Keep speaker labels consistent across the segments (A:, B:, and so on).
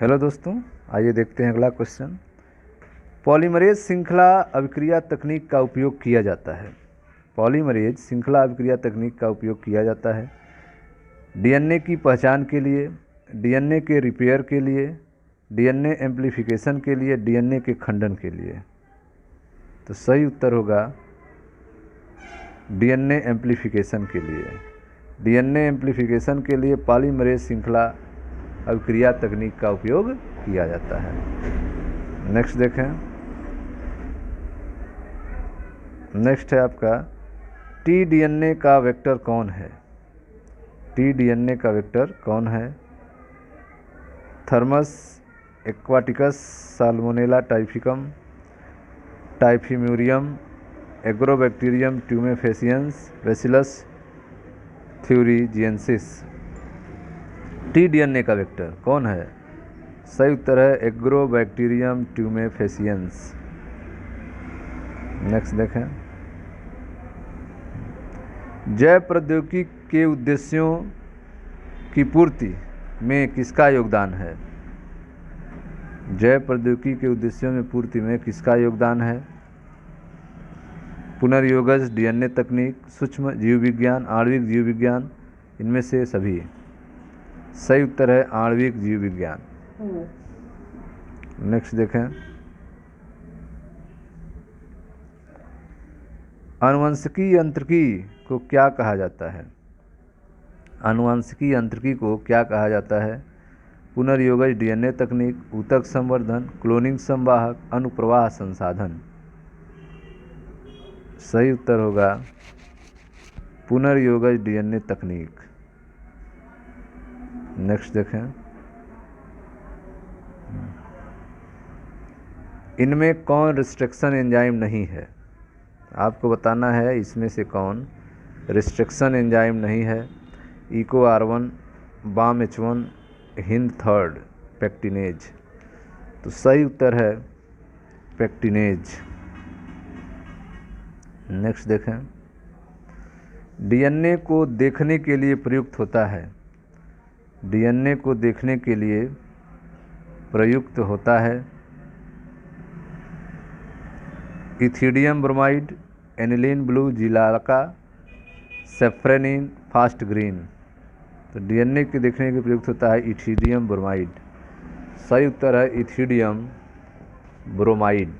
A: Hello दोस्तों, आइए देखते हैं अगला क्वेश्चन। पॉलीमरेज श्रृंखला अभिक्रिया तकनीक का उपयोग किया जाता है। पॉलीमरेज श्रृंखला अभिक्रिया तकनीक का उपयोग किया जाता है डीएनए की पहचान के लिए, डीएनए के रिपेयर के लिए, डीएनए एम्प्लीफिकेशन के लिए, डीएनए के खंडन के लिए। तो सही उत्तर होगा डीएनए एम्प्लीफिकेशन के लिए। डीएनए एम्प्लीफिकेशन के लिए पॉलीमरेज श्रृंखला अभिक्रिया तकनीक का उपयोग किया जाता है। नेक्स्ट देखें। नेक्स्ट है आपका टीडीएनए का वेक्टर कौन है। टीडीएनए का वेक्टर कौन है? थर्मस एक्वाटिकस, साल्मोनेला टाइफिकम, typhimurium, Agrobacterium tumefaciens, Bacillus thuringiensis. TDNA का वेक्टर कौन है? सही उत्तर है एग्रोबैक्टीरियम ट्यूमेफेसियंस। नेक्स्ट देखें। जैव प्रौद्योगिकी के उद्देश्यों की पूर्ति में किसका योगदान है? जैव प्रौद्योगिकी के उद्देश्यों में पूर्ति में किसका योगदान है? पुनर्योगज डीएनए तकनीक, सूक्ष्म जीव विज्ञान, आणविक जीव विज्ञान, इनमें से सभी। सही उत्तर है आणविक जीव विज्ञान। नेक्स्ट देखें। आनुवंशिकी यांत्रिकी को क्या कहा जाता है? आनुवंशिकी यांत्रिकी को क्या कहा जाता है? पुनर्योगज डीएनए तकनीक, ऊतक संवर्धन, क्लोनिंग संवाहक, अनुप्रवाह संसाधन। सही उत्तर होगा पुनर्योगज डीएनए तकनीक। नेक्स्ट देखें। इनमें कौन रिस्ट्रिक्शन एंजाइम नहीं है? आपको बताना है इसमें से कौन रिस्ट्रिक्शन एंजाइम नहीं है। Eco R1, Bam H1, Hind third, pectinase. तो सही उत्तर है पेक्टिनेज। नेक्स्ट देखें। डीएनए को देखने के लिए प्रयुक्त होता है। डीएनए को देखने के लिए प्रयुक्त होता है इथिडियम ब्रोमाइड, एनिलीन ब्लू, जिलाका, सेफ्रेनिन, फास्ट ग्रीन। तो डीएनए के देखने के लिए प्रयुक्त होता है इथिडियम ब्रोमाइड। सही उत्तर है इथिडियम ब्रोमाइड।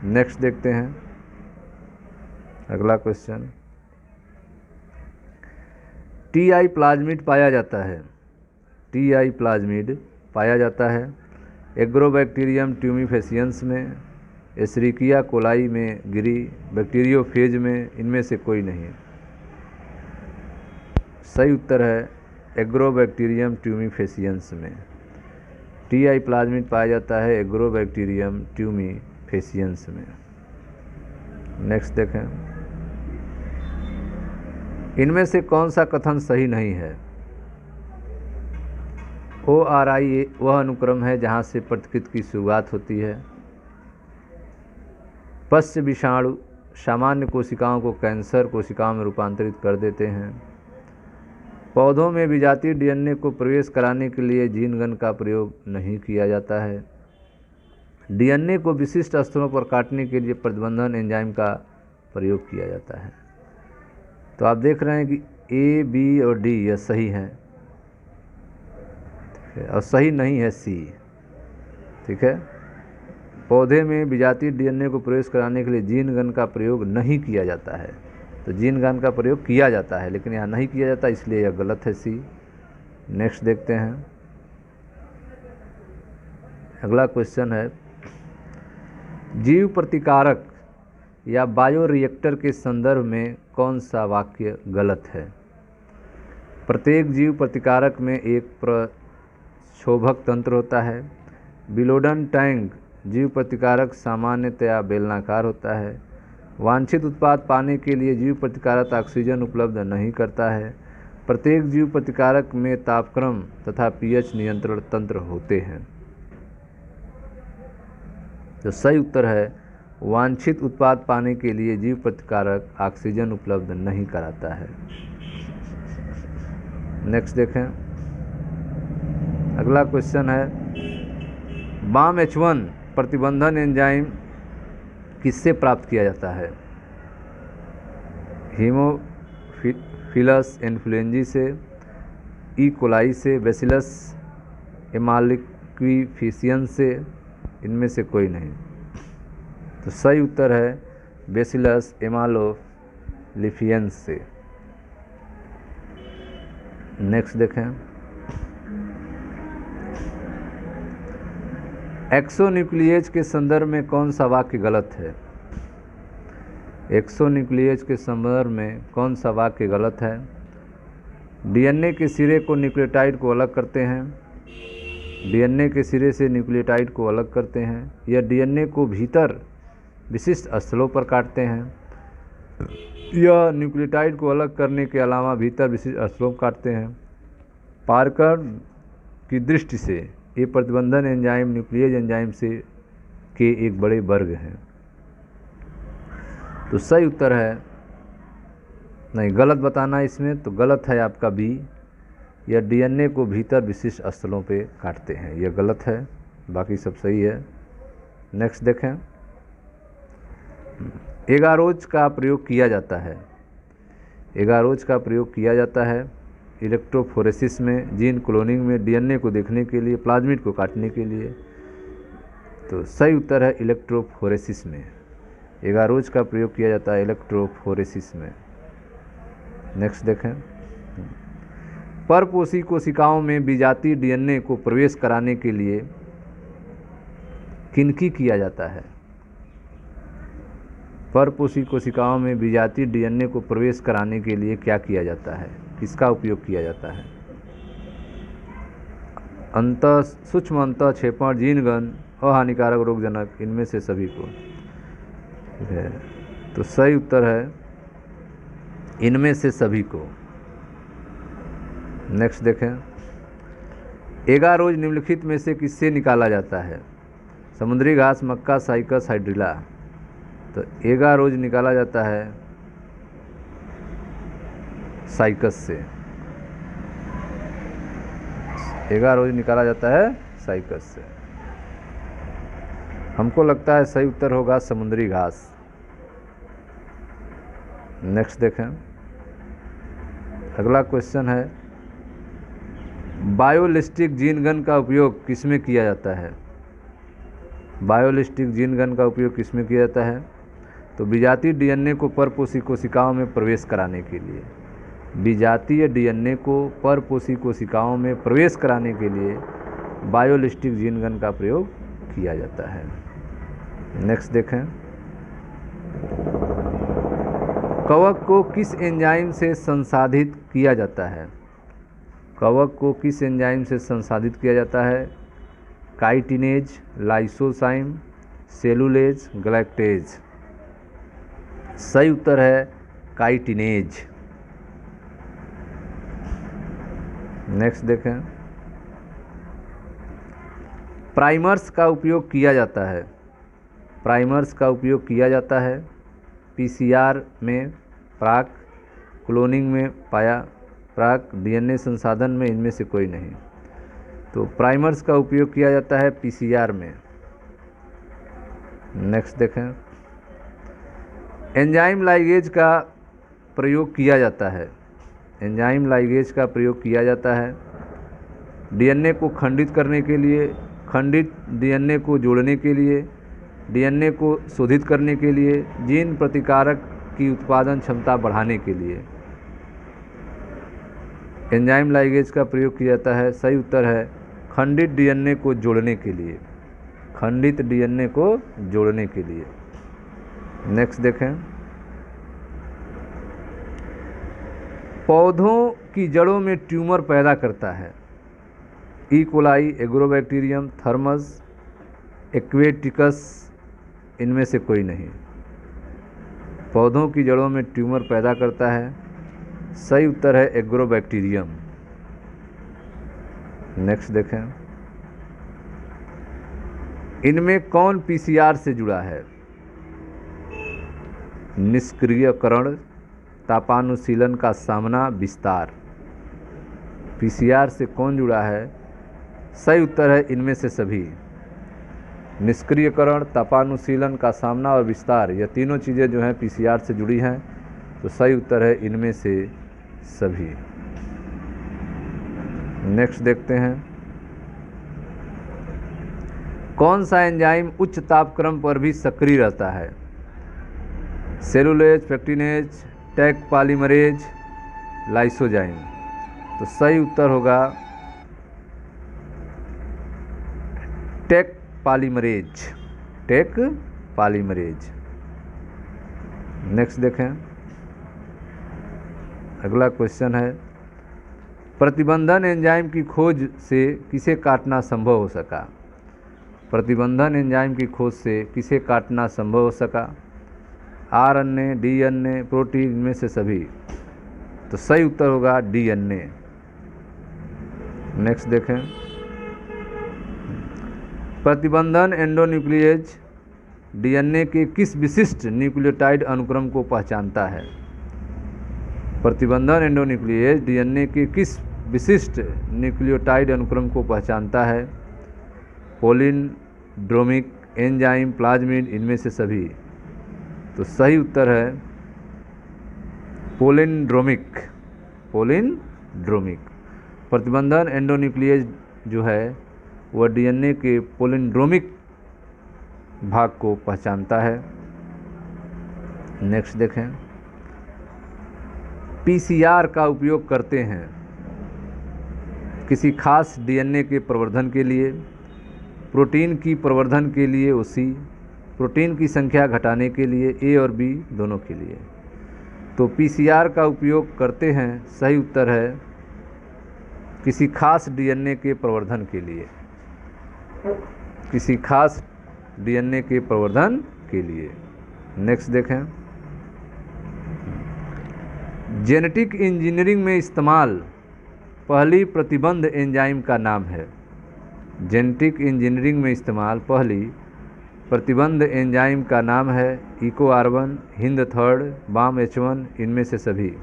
A: नेक्स्ट देखते हैं अगला क्वेश्चन। टीआई प्लाज्मिड पाया जाता है। टीआई प्लाज्मिड पाया जाता है एग्रोबैक्टीरियम ट्यूमेफेसियंस में, एशेरिकिया कोलाई में, गिरी बैक्टीरियोफेज में, इनमें से कोई नहीं। सही उत्तर है एग्रोबैक्टीरियम ट्यूमेफेसियंस में। टीआई प्लाज्मिड पाया जाता है एग्रोबैक्टीरियम ट्यूमेफेसियंस में। नेक्स्ट देखें। इनमें से कौन सा कथन सही नहीं है? ORI वह अनुक्रम है जहाँ से प्रतिकृति की शुरुआत होती है। पश्च विषाणु सामान्य कोशिकाओं को कैंसर कोशिकाओं में रूपांतरित कर देते हैं। पौधों में विजातीय डीएनए को प्रवेश कराने के लिए जीनगन का प्रयोग नहीं किया जाता है। डीएनए को विशिष्ट स्तरों पर काटने के लिए प्रतिबंधन एंजाइम का प्रयोग किया जाता है। तो आप देख रहे हैं कि A, B और D यह सही है और सही नहीं है C। ठीक है। पौधे में विजातीय डीएनए को प्रवेश कराने के लिए जीनगन का प्रयोग नहीं किया जाता है। तो जीनगन का प्रयोग किया जाता है लेकिन यहाँ नहीं किया जाता, इसलिए यह गलत है C। नेक्स्ट देखते हैं। अगला क्वेश्चन है जीव प्रतिकारक या बायोरिएक्टर के संदर्भ में कौन सा वाक्य गलत है? प्रत्येक जीव प्रतिकारक में एक प्रक्षोभक तंत्र होता है। बिलोडन टैंक जीव प्रतिकारक सामान्यतया बेलनाकार होता है। वांछित उत्पाद पाने के लिए जीव प्रतिकारक ऑक्सीजन उपलब्ध नहीं करता है। प्रत्येक जीव प्रतिकारक में तापक्रम तथा पीएच नियंत्रण तंत्र होते हैं। तो सही उत्तर है वांछित उत्पाद पाने के लिए जीव प्रतिकारक ऑक्सीजन उपलब्ध नहीं कराता है। नेक्स्ट देखें। अगला क्वेश्चन है, BAM-H1 प्रतिबंधन एंजाइम किससे प्राप्त किया जाता है? हीमोफिलस इन्फ्लुएंजी से, ई कोलाई से, बेसिलस एमालिक्विफिशियंस से, इनमें से कोई नहीं। तो सही उत्तर है बेसिलस एमालोफिलियंस से। नेक्स्ट देखें, एक्सोन्यूक्लिएज के संदर्भ में कौन सा वाक्य गलत है? एक्सोन्यूक्लिएज के संदर्भ में कौन सा वाक्य गलत है? डीएनए के सिरे को न्यूक्लियोटाइड को अलग करते हैं, डीएनए के सिरे से न्यूक्लियोटाइड को अलग करते हैं, या डीएनए को भीतर विशिष्ट स्थलों पर काटते हैं, या न्यूक्लियोटाइड को अलग करने के अलावा भीतर विशिष्ट स्थलों पर काटते हैं। पार्कर की दृष्टि से ये प्रतिबंधन एंजाइम न्यूक्लिएज एंजाइम से के एक बड़े वर्ग हैं। तो सही उत्तर है, नहीं गलत बताना इसमें, तो गलत है आपका बी, या डीएनए को भीतर विशिष्ट स्थलों पे काटते हैं, यह गलत है, बाकी सब सही है। नेक्स्ट देखें, एगारोज का प्रयोग किया जाता है, एगारोज का प्रयोग किया जाता है इलेक्ट्रोफोरेसिस में, जीन क्लोनिंग में, डीएनए को देखने के लिए, प्लाज्मिड को काटने के लिए। तो सही उत्तर है इलेक्ट्रोफोरेसिस में, एगारोज का प्रयोग किया जाता है इलेक्ट्रोफोरेसिस में। नेक्स्ट देखें, परपोषी कोशिकाओं में विजातीय डीएनए को प्रवेश कराने के लिए किनकी किया जाता है? परपोषी कोशिकाओं में विजातीय डीएनए को प्रवेश कराने के लिए क्या किया जाता है, किसका उपयोग किया जाता है? सूक्ष्म अंतःक्षेपण, जीनगन, अहानिकारक रोगजनक, इनमें से सभी को है। तो सही उत्तर है इनमें से सभी को। नेक्स्ट देखें, एगारोज निम्नलिखित में से किससे निकाला जाता है? समुद्री घास, मक्का, साइकस, हाइड्रिला। तो एगारोज निकाला जाता है साइकस से, एगारोज निकाला जाता है साइकस से। हमको लगता है सही उत्तर होगा समुद्री घास। नेक्स्ट देखें, अगला क्वेश्चन है, बायोलिस्टिक जीन गन का उपयोग किसमें किया जाता है? बायोलिस्टिक जीन गन का उपयोग किसमें किया जाता है? तो विजातीय डीएनए को परपोषी कोशिकाओं में प्रवेश कराने के लिए, विजातीय डीएनए को परपोषी कोशिकाओं में प्रवेश कराने के लिए बायोलिस्टिक जीन गन का प्रयोग किया जाता है। नेक्स्ट देखें, कवक को किस एंजाइम से संसाधित किया जाता है? कवक को किस एंजाइम से संसाधित किया जाता है? Chitinase, lysozyme, cellulase, galactase. सही उत्तर है काइटिनेज। नेक्स्ट देखें, प्राइमर्स का उपयोग किया जाता है, प्राइमर्स का उपयोग किया जाता है पीसीआर में, प्राक क्लोनिंग में पाया, प्राक डीएनए संसाधन में, इनमें से कोई नहीं। तो प्राइमर्स का उपयोग किया जाता है पीसीआर में। नेक्स्ट देखें, एंजाइम लाइगेज का प्रयोग किया जाता है, एंजाइम लाइगेज का प्रयोग किया जाता है डीएनए को खंडित करने के लिए, खंडित डीएनए को जोड़ने के लिए, डीएनए को शोधित करने के लिए, जीन प्रतिकारक की उत्पादन क्षमता बढ़ाने के लिए एंजाइम लाइगेज का प्रयोग किया जाता है। सही उत्तर है खंडित डीएनए को जोड़ने के लिए, खंडित डीएनए को जोड़ने के लिए। नेक्स्ट देखें, पौधों की जड़ों में ट्यूमर पैदा करता है E coli, agrobacterium, thermos, aquaticus, इनमें से कोई नहीं। पौधों की जड़ों में ट्यूमर पैदा करता है, सही उत्तर है एग्रोबैक्टीरियम। नेक्स्ट देखें, इनमें कौन पीसीआर से जुड़ा है? निष्क्रियकरण, तापानुशीलन का सामना, विस्तार। पीसीआर से कौन जुड़ा है? सही उत्तर है इनमें से सभी। निष्क्रियकरण, तापानुशीलन का सामना और विस्तार, यह तीनों चीज़ें जो हैं पीसीआर से जुड़ी हैं, तो सही उत्तर है इनमें से सभी। नेक्स्ट देखते हैं, कौन सा एंजाइम उच्च तापक्रम पर भी सक्रिय रहता है? Cellulase, pectinase, tag polymerase, lysozyme. तो सही उत्तर होगा tag polymerase, tag polymerase. Next देखें, अगला क्वेश्चन है, प्रतिबंधन एंजाइम की खोज से किसे काटना संभव हो सका? प्रतिबंधन एंजाइम की खोज से किसे काटना संभव हो सका? आरएनए, डीएनए, प्रोटीन, इनमें से सभी। तो सही उत्तर होगा डीएनए। नेक्स्ट देखें, प्रतिबंधन एंडोन्यूक्लिएज डीएनए के किस विशिष्ट न्यूक्लियोटाइड अनुक्रम को पहचानता है? प्रतिबंधन एंडोन्यूक्लिएज डीएनए के किस विशिष्ट न्यूक्लियोटाइड अनुक्रम को पहचानता है? पोलिंड्रोमिक, एंजाइम, प्लाज्मिड, इनमें से सभी। तो सही उत्तर है पोलिंड्रोमिक, पोलिंड्रोमिक। प्रतिबंधन एंडोन्यूक्लिएज जो है वह डीएनए के पोलिंड्रोमिक भाग को पहचानता है। नेक्स्ट देखें, पीसीआर का उपयोग करते हैं किसी खास डीएनए के प्रवर्धन के लिए, प्रोटीन की प्रवर्धन के लिए ओसी, प्रोटीन की संख्या घटाने के लिए, ए और बी दोनों के लिए। तो पीसीआर का उपयोग करते हैं, सही उत्तर है किसी खास डीएनए के प्रवर्धन के लिए, किसी खास डीएनए के प्रवर्धन के लिए। नेक्स्ट देखें, जेनेटिक इंजीनियरिंग में इस्तेमाल पहली प्रतिबंध एंजाइम का नाम है। जेनेटिक इंजीनियरिंग में इस्तेमाल पहली प्रतिबंध एंजाइम का नाम है इकोआर1, हिंद थर्ड, बाम H1, इनमें से सभी।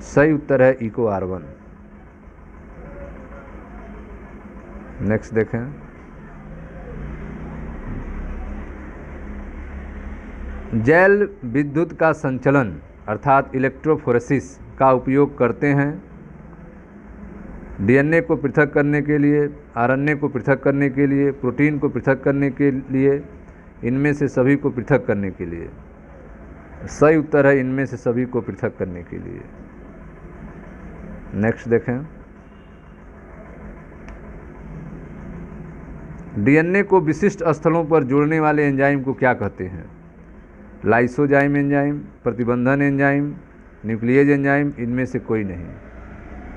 A: सही उत्तर है इकोआर1। नेक्स्ट देखें, जैल विद्युत का संचलन अर्थात इलेक्ट्रोफोरेसिस का उपयोग करते हैं डीएनए को पृथक करने के लिए, आरएनए को पृथक करने के लिए, प्रोटीन को पृथक करने के लिए, इनमें से सभी को पृथक करने के लिए। सही उत्तर है इनमें से सभी को पृथक करने के लिए। नेक्स्ट देखें, डीएनए को विशिष्ट स्थलों पर जोड़ने वाले एंजाइम को क्या कहते हैं? लाइसोजाइम एंजाइम, प्रतिबंधन एंजाइम, न्यूक्लिएज एंजाइम, इनमें से कोई नहीं।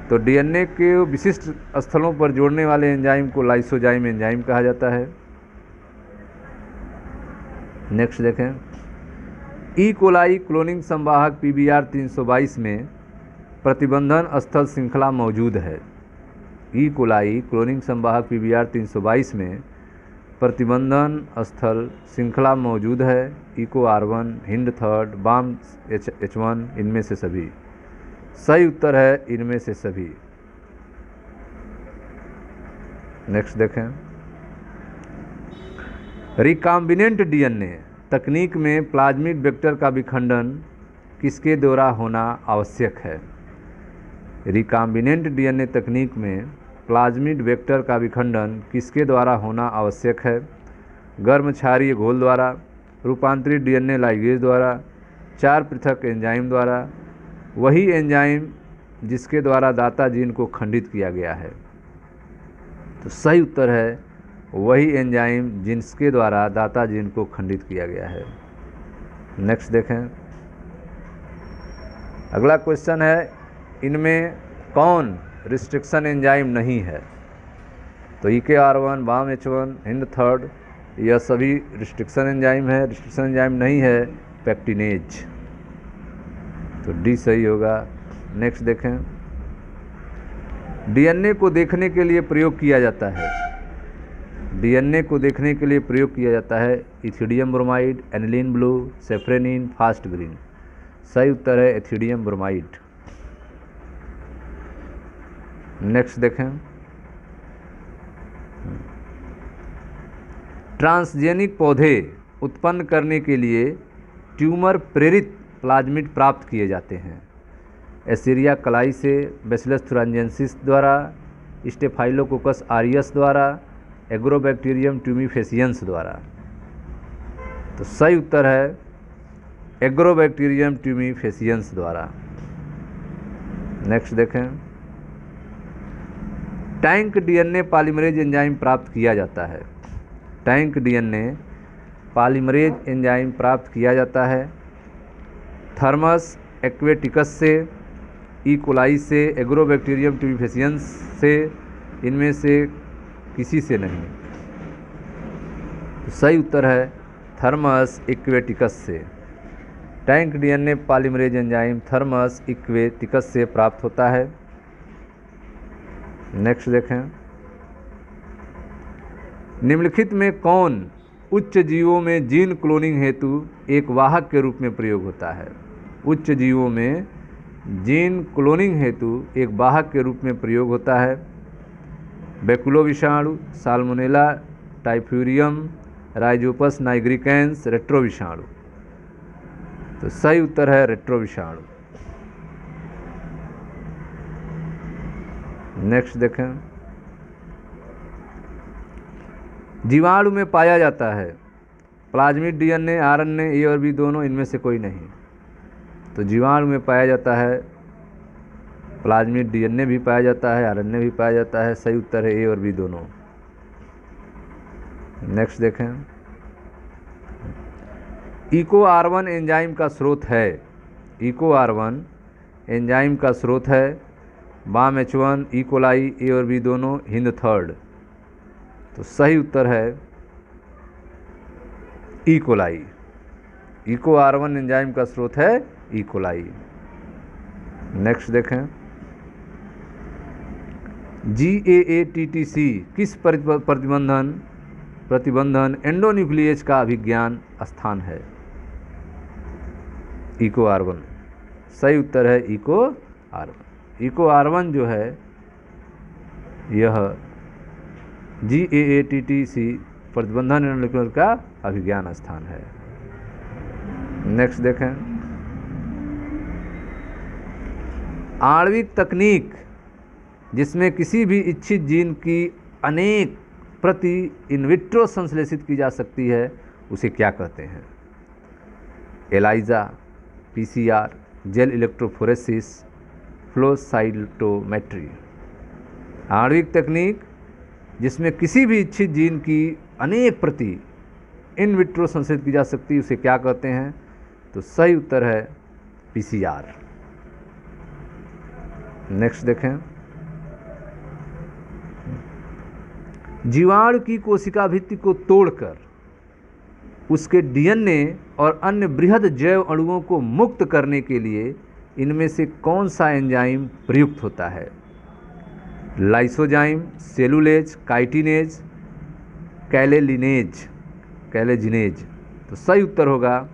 A: तो डीएनए के विशिष्ट स्थलों पर जोड़ने वाले एंजाइम को लाइसोजाइम एंजाइम कहा जाता है। नेक्स्ट देखें, ई कोलाई क्लोनिंग संवाहक PBR 322 में प्रतिबंधन स्थल श्रृंखला मौजूद है। ई कोलाई क्लोनिंग संवाहक PBR 322 में प्रतिबंधन स्थल श्रृंखला मौजूद है इकोआर1, हिंद थर्ड, बाम H1, इनमें से सभी। सही उत्तर है इनमें से सभी। नेक्स्ट देखें, रिकाम्बिनेंट डीएनए तकनीक में प्लाज्मिड वेक्टर का विखंडन किसके द्वारा होना आवश्यक है? रिकाम्बिनेंट डीएनए तकनीक में प्लाज्मिड वेक्टर का विखंडन किसके द्वारा होना आवश्यक है? गर्म क्षारीय घोल द्वारा, रूपांतरित डीएनए लाइगेज द्वारा, 4 पृथक एंजाइम द्वारा, वही एंजाइम जिसके द्वारा दाता जीन को खंडित किया गया है। तो सही उत्तर है वही एंजाइम जिसके द्वारा दाता जीन को खंडित किया गया है। नेक्स्ट देखें, अगला क्वेश्चन है, इनमें कौन रिस्ट्रिक्शन एंजाइम नहीं है? तो इकोआर1, बाम H1, हिंद थर्ड, यह सभी रिस्ट्रिक्शन एंजाइम है। रिस्ट्रिक्शन एंजाइम नहीं है पेक्टिनेज। तो डी सही होगा। नेक्स्ट देखें, डीएनए को देखने के लिए प्रयोग किया जाता है। डीएनए को देखने के लिए प्रयोग किया जाता है ethidium bromide, aniline blue, safranin, fast green. सही उत्तर है इथिडियम ब्रोमाइड। नेक्स्ट देखें, ट्रांसजेनिक पौधे उत्पन्न करने के लिए ट्यूमर प्रेरित प्लाज्मिड प्राप्त किए जाते हैं। एसीरिया कलाई से, बैसिलस थुरांजेंसिस द्वारा, स्टेफाइलोकोकस आरियस द्वारा, एग्रोबैक्टीरियम ट्यूमीफेसियंस द्वारा। तो सही उत्तर है एग्रोबैक्टीरियम ट्यूमीफेसियंस द्वारा। नेक्स्ट देखें, टैंक डीएनए पॉलीमरेज एंजाइम प्राप्त किया जाता है। टैंक डीएनए पॉलीमरेज एंजाइम प्राप्त किया जाता है थर्मस एक्वेटिकस से, ई कोलाई से, एग्रोबैक्टीरियम ट्यूमीफेसियंस से, इनमें से किसी से नहीं। तो सही उत्तर है थर्मस इक्वेटिकस से। Taq DNA polymerase enzyme Thermus aquaticus से प्राप्त होता है। नेक्स्ट देखें, निम्नलिखित में कौन उच्च जीवों में जीन क्लोनिंग हेतु एक वाहक के रूप में प्रयोग होता है? उच्च जीवों में जीन क्लोनिंग हेतु एक वाहक के रूप में प्रयोग होता है बैकुलो विषाणु, साल्मोनेला टाइफ्यूरियम, राइजोपस नाइग्रिकेंस, रेट्रो विषाणु। तो सही उत्तर है रेट्रो विषाणु। नेक्स्ट देखें, जीवाणु में पाया जाता है प्लाज्मिड डीएनए, आरएनए, ए और बी दोनों, इनमें से कोई नहीं। तो जीवाणु में पाया जाता है प्लाज्मिड डीएनए भी पाया जाता है, आरएनए भी पाया जाता है। सही उत्तर है ए और बी दोनों। नेक्स्ट देखें, इको आर1 एंजाइम का स्रोत है। इको आर1 एंजाइम का स्रोत है बाम H1, ई कोलाई, ए और बी दोनों, हिंद थर्ड। तो सही उत्तर है E coli. Eco R one enzyme का स्रोत है ई कोलाई। नेक्स्ट देखें, GAATTC किस प्रतिबंधन एंडोन्यूक्लियेज का अभिज्ञान स्थान है? Eco R one. सही उत्तर है इको आर1। इको आर1 जो है यह GAATTC प्रतिबंधन एंडोन्यूक्लियेज का अभिज्ञान स्थान है। नेक्स्ट देखें, आणविक तकनीक जिसमें किसी भी इच्छित जीन की अनेक प्रति इनविट्रो संश्लेषित की जा सकती है उसे क्या कहते हैं? ELISA, PCR, gel electrophoresis, flow cytometry. आणविक तकनीक जिसमें किसी भी इच्छित जीन की अनेक प्रति इन विट्रो संश्लेषित की जा सकती है उसे क्या कहते हैं? तो सही उत्तर है PCR। नेक्स्ट देखें, जीवाणु की कोशिका भित्ति को तोड़कर उसके डीएनए और अन्य बृहद जैव अणुओं को मुक्त करने के लिए इनमें से कौन सा एंजाइम प्रयुक्त होता है? Lysozyme, cellulase, chitinase, collagenase. तो सही उत्तर होगा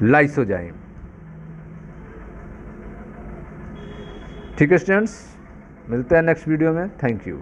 A: लाइसोजाइम। ठीक है स्टूडेंट्स, मिलते हैं नेक्स्ट वीडियो में। Thank you.